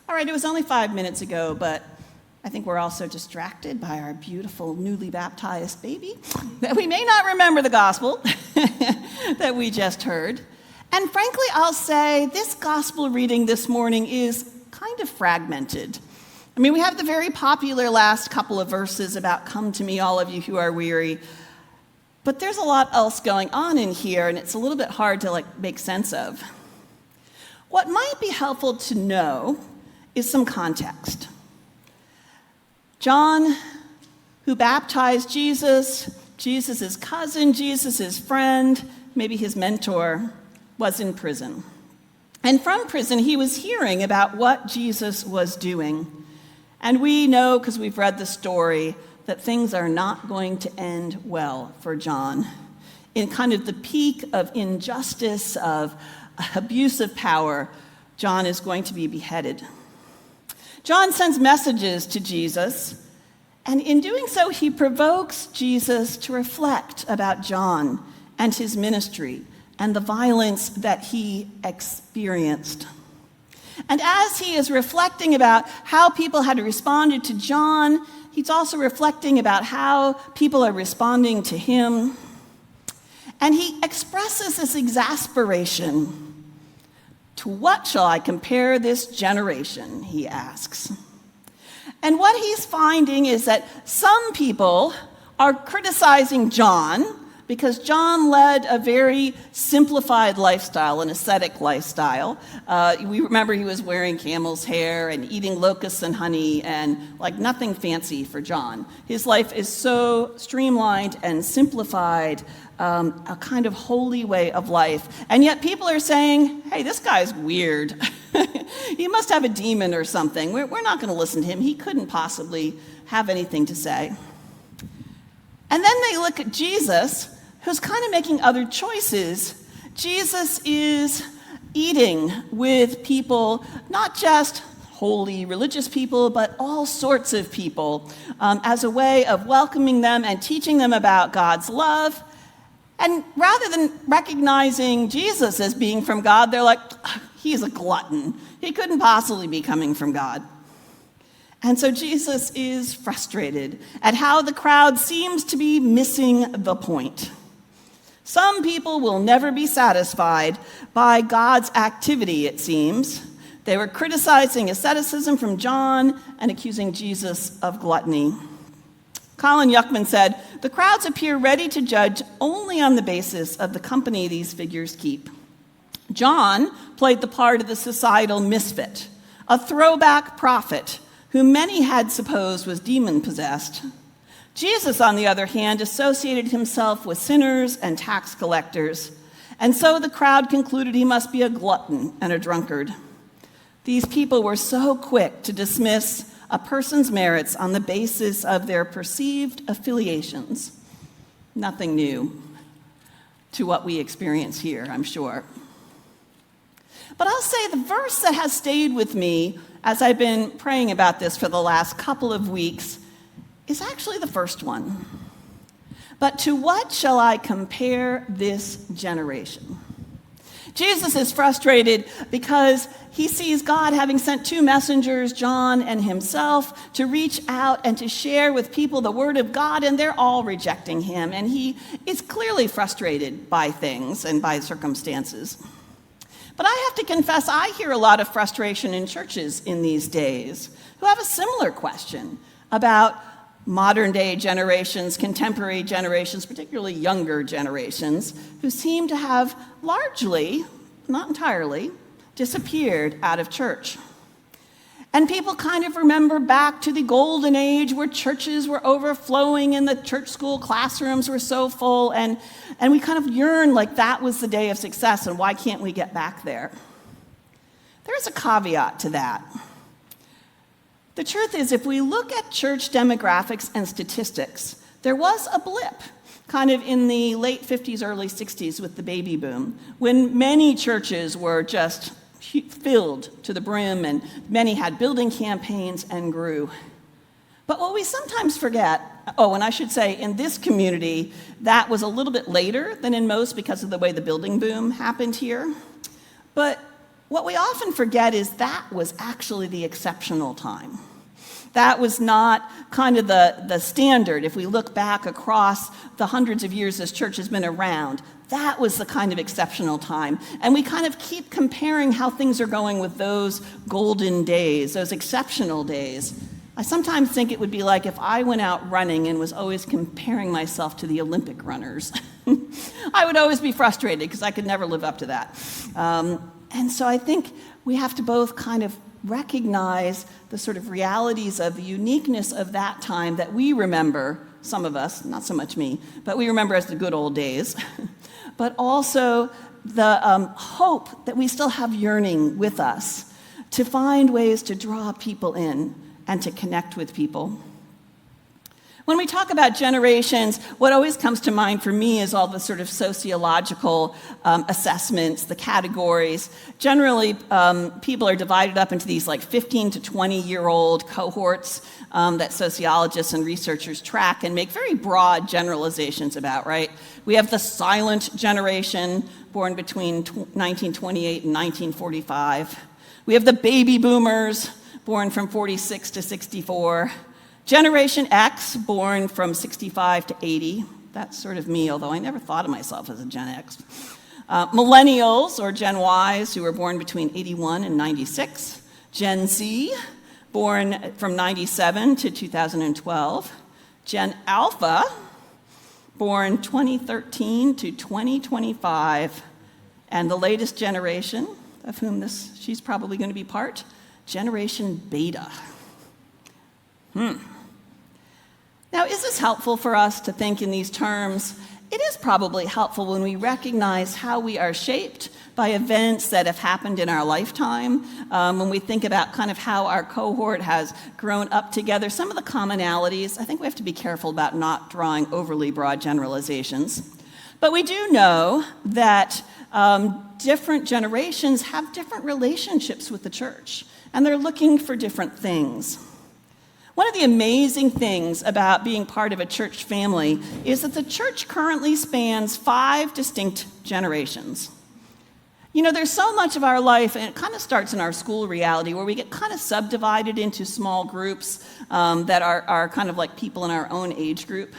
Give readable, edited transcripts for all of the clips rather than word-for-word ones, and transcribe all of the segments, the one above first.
All right, it was only 5 minutes ago, but I think we're also distracted by our beautiful newly baptized baby, that we may not remember the gospel that we just heard. And frankly, I'll say this gospel reading this morning is kind of fragmented. I mean, we have the very popular last couple of verses about "Come to me, all of you who are weary," but there's a lot else going on in here, and it's a little bit hard to make sense of. What might be helpful to know is some context. John, who baptized Jesus, Jesus' cousin, Jesus' friend, maybe his mentor, was in prison. And from prison, he was hearing about what Jesus was doing. And we know, because we've read the story, that things are not going to end well for John. In kind of the peak of injustice, of abuse of power, John is going to be beheaded. John sends messages to Jesus, and in doing so, he provokes Jesus to reflect about John and his ministry and the violence that he experienced. And as he is reflecting about how people had responded to John, he's also reflecting about how people are responding to him. And he expresses this exasperation. "To what shall I compare this generation?" he asks. And what he's finding is that some people are criticizing John because John led a very simplified lifestyle, an ascetic lifestyle. We remember he was wearing camel's hair and eating locusts and honey and nothing fancy for John. His life is so streamlined and simplified, a kind of holy way of life. And yet people are saying, "Hey, this guy's weird. He must have a demon or something. We're not going to listen to him. He couldn't possibly have anything to say." And then they look at Jesus, who's kind of making other choices. Jesus is eating with people, not just holy religious people, but all sorts of people, as a way of welcoming them and teaching them about God's love. And rather than recognizing Jesus as being from God, they're like, "He's a glutton. He couldn't possibly be coming from God." And so Jesus is frustrated at how the crowd seems to be missing the point. Some people will never be satisfied by God's activity, it seems. They were criticizing asceticism from John and accusing Jesus of gluttony. Colin Yuckman said, "The crowds appear ready to judge only on the basis of the company these figures keep." John played the part of the societal misfit, a throwback prophet who many had supposed was demon-possessed. Jesus, on the other hand, associated himself with sinners and tax collectors, and so the crowd concluded he must be a glutton and a drunkard. These people were so quick to dismiss a person's merits on the basis of their perceived affiliations. Nothing new to what we experience here, I'm sure. But I'll say the verse that has stayed with me as I've been praying about this for the last couple of weeks is actually the first one. "But to what shall I compare this generation?" Jesus is frustrated because he sees God having sent two messengers, John and himself, to reach out and to share with people the word of God, and they're all rejecting him. And he is clearly frustrated by things and by circumstances. But I have to confess, I hear a lot of frustration in churches in these days who have a similar question about modern-day generations, contemporary generations, particularly younger generations, who seem to have largely, not entirely, disappeared out of church. And people kind of remember back to the golden age where churches were overflowing and the church school classrooms were so full, and we kind of yearn like that was the day of success, and why can't we get back there? There's a caveat to that. The truth is, if we look at church demographics and statistics, there was a blip kind of in the late 50s, early 60s with the baby boom, when many churches were just filled to the brim and many had building campaigns and grew. But what we sometimes forget, and I should say in this community, that was a little bit later than in most because of the way the building boom happened here. But what we often forget is that was actually the exceptional time. That was not kind of the standard. If we look back across the hundreds of years this church has been around, that was the kind of exceptional time. And we kind of keep comparing how things are going with those golden days, those exceptional days. I sometimes think it would be like if I went out running and was always comparing myself to the Olympic runners. I would always be frustrated because I could never live up to that. And so I think we have to both kind of recognize the sort of realities of the uniqueness of that time that we remember, some of us, not so much me, but we remember as the good old days, but also the hope that we still have yearning with us to find ways to draw people in and to connect with people. When we talk about generations, what always comes to mind for me is all the sort of sociological assessments, the categories. Generally, people are divided up into these like 15 to 20-year-old cohorts that sociologists and researchers track and make very broad generalizations about, right? We have the silent generation, born between 1928 and 1945. We have the baby boomers, born from 46 to 64. Generation X, born from 65 to 80. That's sort of me, although I never thought of myself as a Gen X. Millennials, or Gen Ys, who were born between 81 and 96. Gen Z, born from 97 to 2012. Gen Alpha, born 2013 to 2025. And the latest generation, of whom she's probably going to be part, Generation Beta. Now, is this helpful for us to think in these terms? It is probably helpful when we recognize how we are shaped by events that have happened in our lifetime, when we think about kind of how our cohort has grown up together. Some of the commonalities, I think we have to be careful about not drawing overly broad generalizations. But we do know that different generations have different relationships with the church, and they're looking for different things. One of the amazing things about being part of a church family is that the church currently spans 5 distinct generations. You know, there's so much of our life, and it kind of starts in our school reality, where we get kind of subdivided into small groups that are kind of like people in our own age group.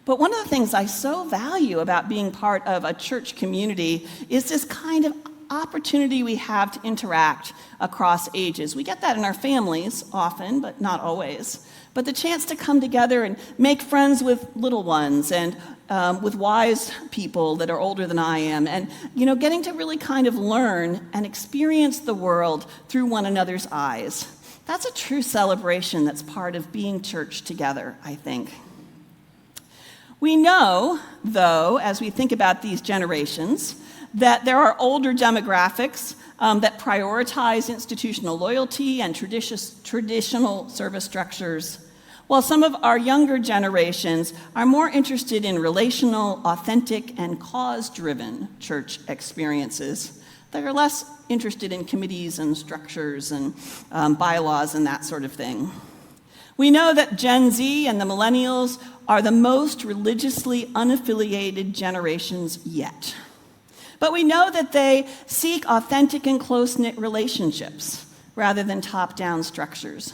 But one of the things I so value about being part of a church community is this kind of opportunity we have to interact across ages. We get that in our families often, but not always. But the chance to come together and make friends with little ones and with wise people that are older than I am, and getting to really kind of learn and experience the world through one another's eyes. That's a true celebration that's part of being church together, I think. We know, though, as we think about these generations, that there are older demographics that prioritize institutional loyalty and traditional service structures, while some of our younger generations are more interested in relational, authentic, and cause-driven church experiences that are less interested in committees and structures and bylaws and that sort of thing. We know that Gen Z and the millennials are the most religiously unaffiliated generations yet. But we know that they seek authentic and close-knit relationships rather than top-down structures.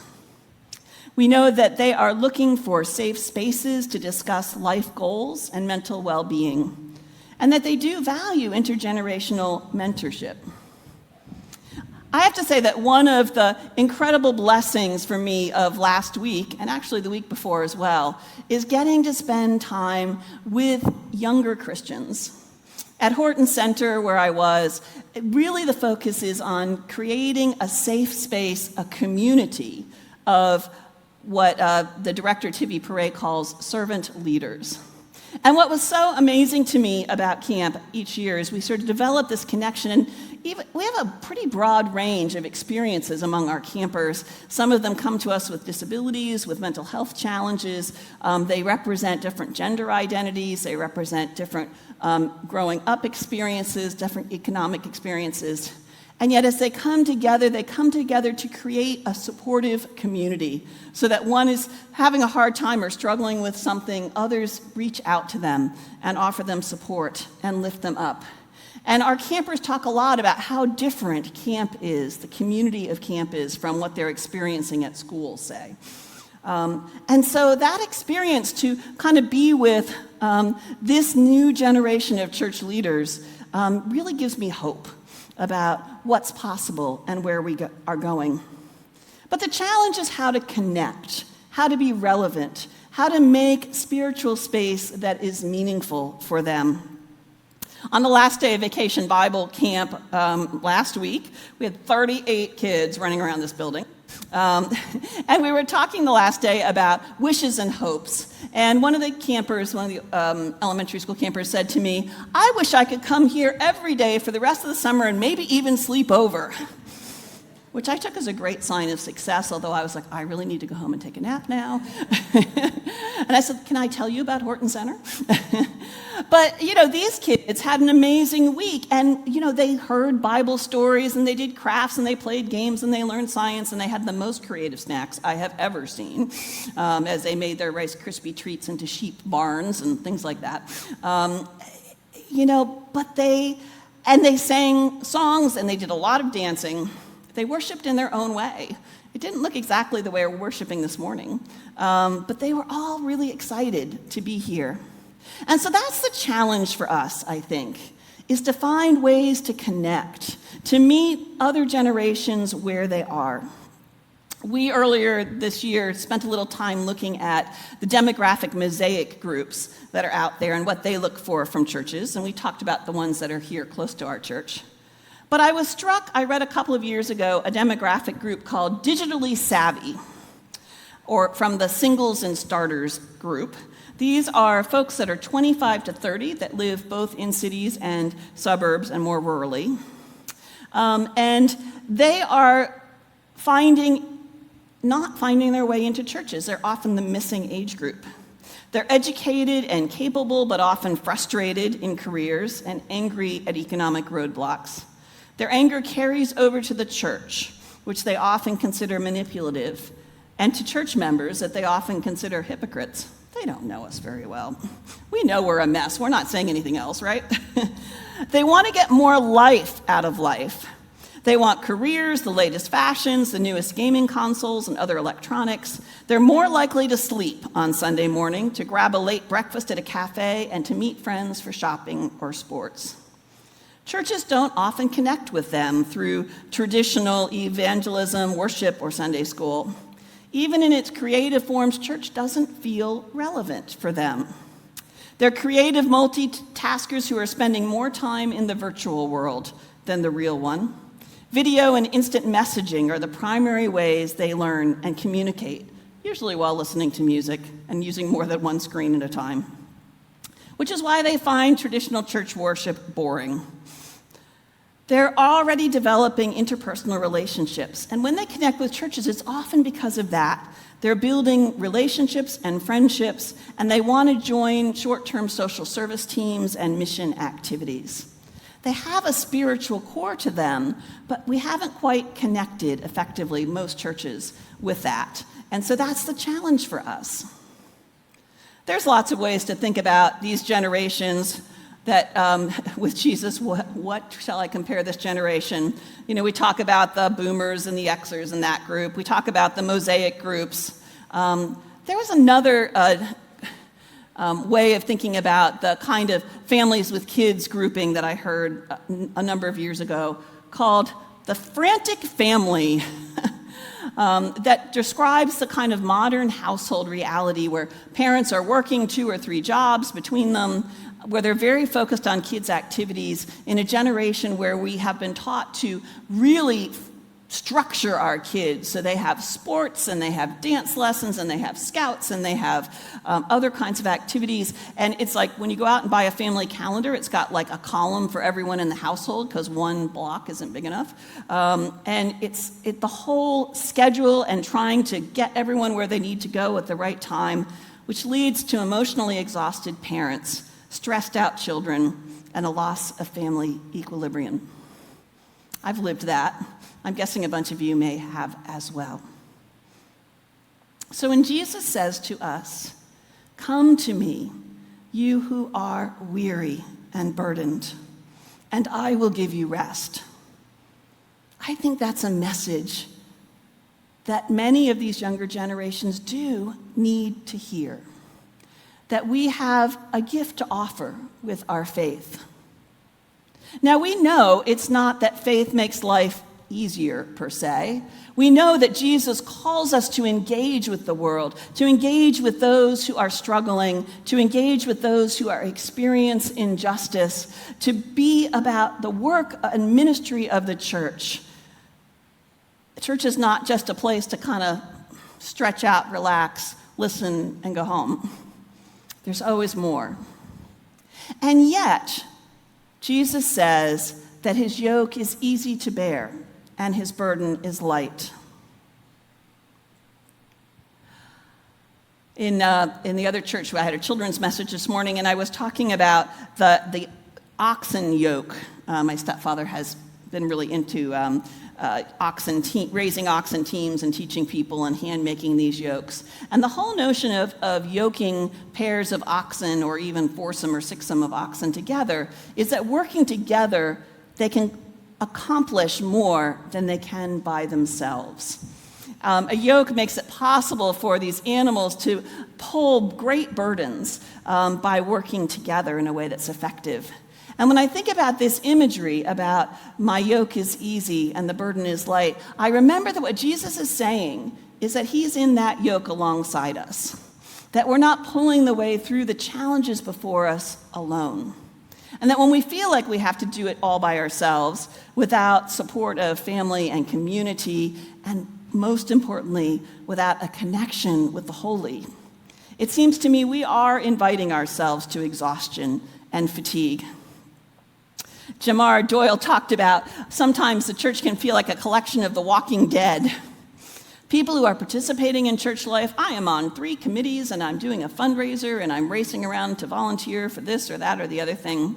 We know that they are looking for safe spaces to discuss life goals and mental well-being, and that they do value intergenerational mentorship. I have to say that one of the incredible blessings for me of last week, and actually the week before as well, is getting to spend time with younger Christians. At Horton Center, where I was, really the focus is on creating a safe space, a community of what the director, Tivi Perret, calls servant leaders. And what was so amazing to me about camp each year is we sort of developed this connection, and we have a pretty broad range of experiences among our campers. Some of them come to us with disabilities, with mental health challenges. They represent different gender identities. They represent different growing up experiences, different economic experiences. And yet as they come together to create a supportive community so that one is having a hard time or struggling with something, others reach out to them and offer them support and lift them up. And our campers talk a lot about how different camp is, the community of camp is, from what they're experiencing at school, say. And so that experience to kind of be with this new generation of church leaders really gives me hope about what's possible and where we are going. But the challenge is how to connect, how to be relevant, how to make spiritual space that is meaningful for them. On the last day of Vacation Bible Camp last week, we had 38 kids running around this building. And we were talking the last day about wishes and hopes. And one of the campers, one of the elementary school campers said to me, "I wish I could come here every day for the rest of the summer and maybe even sleep over." Which I took as a great sign of success, although I was like, I really need to go home and take a nap now. And I said, "Can I tell you about Horton Center?" But, these kids had an amazing week. And, they heard Bible stories, and they did crafts, and they played games, and they learned science, and they had the most creative snacks I have ever seen as they made their Rice Krispie treats into sheep barns and things like that. But they sang songs, and they did a lot of dancing. They worshiped in their own way. It didn't look exactly the way we're worshiping this morning, but they were all really excited to be here. And so that's the challenge for us, I think, is to find ways to connect, to meet other generations where they are. We earlier this year spent a little time looking at the demographic mosaic groups that are out there and what they look for from churches, and we talked about the ones that are here close to our church. But I was struck, I read a couple of years ago, a demographic group called Digitally Savvy, or from the Singles and Starters group. These are folks that are 25 to 30 that live both in cities and suburbs and more rurally. And they are not finding their way into churches. They're often the missing age group. They're educated and capable, but often frustrated in careers and angry at economic roadblocks. Their anger carries over to the church, which they often consider manipulative, and to church members that they often consider hypocrites. They don't know us very well. We know we're a mess. We're not saying anything else, right? They want to get more life out of life. They want careers, the latest fashions, the newest gaming consoles, and other electronics. They're more likely to sleep on Sunday morning, to grab a late breakfast at a cafe, and to meet friends for shopping or sports. Churches don't often connect with them through traditional evangelism, worship, or Sunday school. Even in its creative forms, church doesn't feel relevant for them. They're creative multitaskers who are spending more time in the virtual world than the real one. Video and instant messaging are the primary ways they learn and communicate, usually while listening to music and using more than one screen at a time, which is why they find traditional church worship boring. They're already developing interpersonal relationships, and when they connect with churches, it's often because of that. They're building relationships and friendships, and they want to join short-term social service teams and mission activities. They have a spiritual core to them, but we haven't quite connected effectively, most churches, with that. And so that's the challenge for us. There's lots of ways to think about these generations that with Jesus, what shall I compare this generation? We talk about the boomers and the Xers in that group. We talk about the mosaic groups. There was another way of thinking about the kind of families with kids grouping that I heard a number of years ago called the frantic family. That describes the kind of modern household reality where parents are working 2 or 3 jobs between them, where they're very focused on kids' activities in a generation where we have been taught to really structure our kids. So they have sports, and they have dance lessons, and they have scouts, and they have other kinds of activities. And it's like when you go out and buy a family calendar, it's got like a column for everyone in the household because one block isn't big enough. And it's the whole schedule and trying to get everyone where they need to go at the right time, which leads to emotionally exhausted parents, stressed out children, and a loss of family equilibrium. I've lived that. I'm guessing a bunch of you may have as well. So when Jesus says to us, "Come to me, you who are weary and burdened, and I will give you rest. I think that's a message that many of these younger generations do need to hear. That we have a gift to offer with our faith. Now, we know it's not that faith makes life easier, per se. We know that Jesus calls us to engage with the world, to engage with those who are struggling, to engage with those who are experiencing injustice, to be about the work and ministry of the church. The church is not just a place to kind of stretch out, relax, listen, and go home. There's always more. And yet, Jesus says that his yoke is easy to bear and his burden is light. In the other church, I had a children's message this morning, and I was talking about the oxen yoke. My stepfather has been really into raising oxen teams and teaching people and hand-making these yokes. And the whole notion of yoking pairs of oxen or even foursome or sixsome of oxen together is that working together, they can accomplish more than they can by themselves. A yoke makes it possible for these animals to pull great burdens by working together in a way that's effective. And when I think about this imagery about my yoke is easy and the burden is light, I remember that what Jesus is saying is that he's in that yoke alongside us, that we're not pulling the way through the challenges before us alone. And that when we feel like we have to do it all by ourselves, without support of family and community, and most importantly, without a connection with the holy, it seems to me we are inviting ourselves to exhaustion and fatigue. Jamar Doyle talked about sometimes the church can feel like a collection of the walking dead. People who are participating in church life, I am on 3 committees and I'm doing a fundraiser and I'm racing around to volunteer for this or that or the other thing,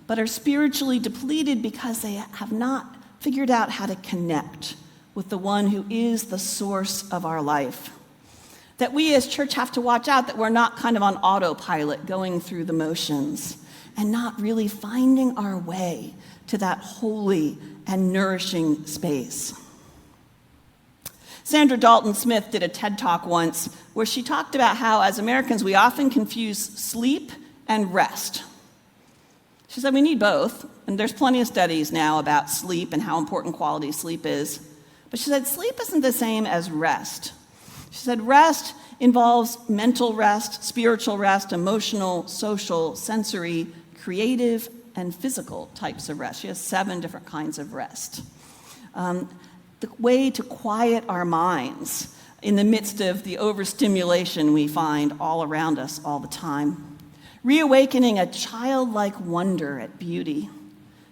but are spiritually depleted because they have not figured out how to connect with the one who is the source of our life. That we as church have to watch out that we're not kind of on autopilot going through the motions and not really finding our way to that holy and nourishing space. Sandra Dalton Smith did a TED Talk once where she talked about how, as Americans, we often confuse sleep and rest. She said we need both, and there's plenty of studies now about sleep and how important quality sleep is. But she said sleep isn't the same as rest. She said rest involves mental rest, spiritual rest, emotional, social, sensory, creative, and physical types of rest. She has 7 different kinds of rest. The way to quiet our minds in the midst of the overstimulation we find all around us all the time. Reawakening a childlike wonder at beauty.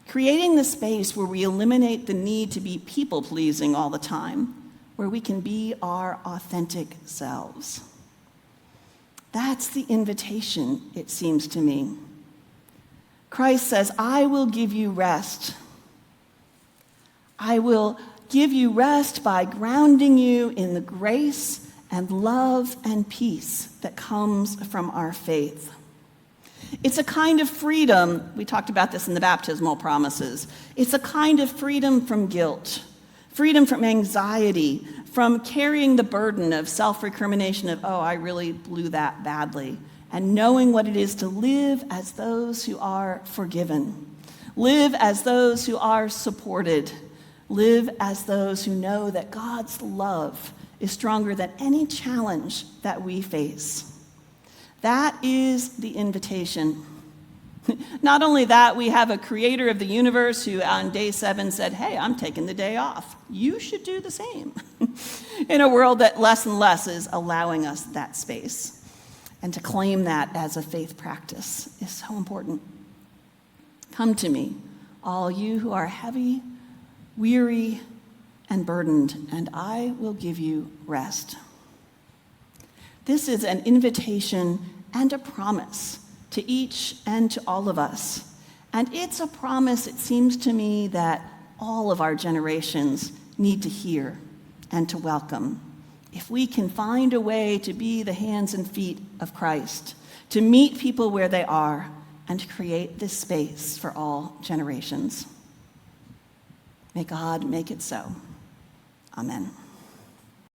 Creating the space where we eliminate the need to be people-pleasing all the time, where we can be our authentic selves. That's the invitation, it seems to me. Christ says, I will give you rest. I will give you rest by grounding you in the grace and love and peace that comes from our faith. It's a kind of freedom, we talked about this in the baptismal promises, it's a kind of freedom from guilt, freedom from anxiety, from carrying the burden of self-recrimination of, oh, I really blew that badly, and knowing what it is to live as those who are forgiven, live as those who are supported, live as those who know that God's love is stronger than any challenge that we face. That is the invitation. Not only that, we have a creator of the universe who on day 7 said, hey, I'm taking the day off. You should do the same. In a world that less and less is allowing us that space. And to claim that as a faith practice is so important. Come to me, all you who are heavy, weary, and burdened, and I will give you rest. This is an invitation and a promise to each and to all of us. And it's a promise, it seems to me, that all of our generations need to hear and to welcome. If we can find a way to be the hands and feet of Christ, to meet people where they are, and create this space for all generations. May God make it so. Amen.